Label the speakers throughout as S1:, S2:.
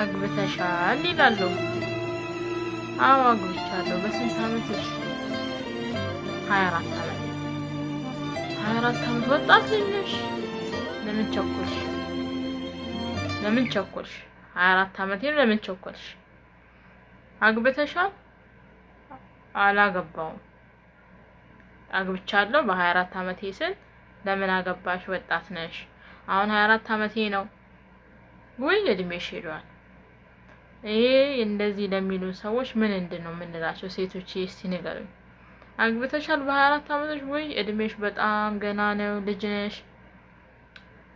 S1: አግብተሻል ይላሉ። አዎ አግብቻለሁ። በስንት ዓመትሽ? 24 ዓመት። 24 ዓመት ወጣት ልጅ ነሽ። ለምን ቸኮልሽ? 24 ዓመት ለምን ቸኮልሽ? አግብተሻል? አላገባውም። አግብቻለሁ በ24 ዓመቴ ስል ለምን አገባሽ? ወጣት ነሽ። አሁን 24 ዓመቴ ነው። ወይ እድሜሽ ሄዷል። ይሄ እንደዚህ ለሚሉ ሰዎች ምን እንደነው የምንላቸው? ሴቶች እስቲ ንገሩኝ። አግብተሻል በ24 ዓመትሽ? ወይ እድሜሽ በጣም ገና ነው፣ ልጅ ነሽ።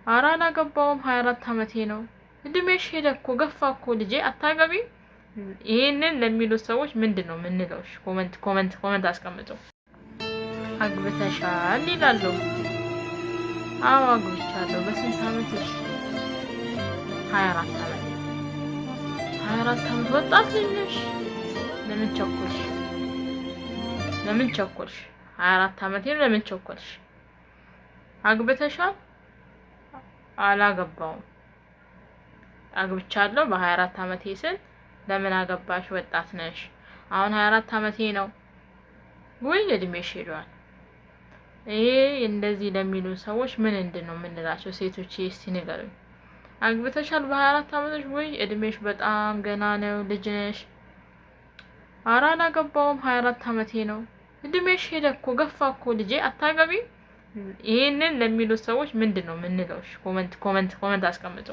S1: ኧረ አላገባውም 24 ዓመቴ ነው። እድሜሽ ሄደ እኮ ገፋ እኮ ልጄ አታገቢ። ይሄንን ለሚሉ ሰዎች ምንድነው የምንለው? ኮመንት አስቀምጡ። አግብተሻል ይላሉ። አዎ አግብቻለሁ። በስንት ዓመትሽ? 24 ዓመት። 24 ዓመት ወጣት ልጅ ነሽ። ለምን ቸኮልሽ? 24 ዓመት ለምን ቸኮልሽ? አግብተሻል? አላገባውም። አግብቻለሁ በ24 ዓመቴ ስል ለምን አገባሽ? ወጣት ነሽ። አሁን 24 ዓመቴ ነው። ወይ እድሜሽ ሄዷል። ይሄ እንደዚህ ለሚሉ ሰዎች ምን እንደነው የምንላቸው? ሴቶች እስቲ ንገሩኝ። አግብተሻል በ24 ዓመትሽ? ወይ እድሜሽ በጣም ገና ነው፣ ልጅ ነሽ። ኧረ አላገባውም 24 ዓመቴ ነው። እድሜሽ ሄደ እኮ ገፋ እኮ ልጄ አታገቢ። ይሄንን ለሚሉ ሰዎች ምንድነው የምንለው? ኮመንት አስቀምጡ።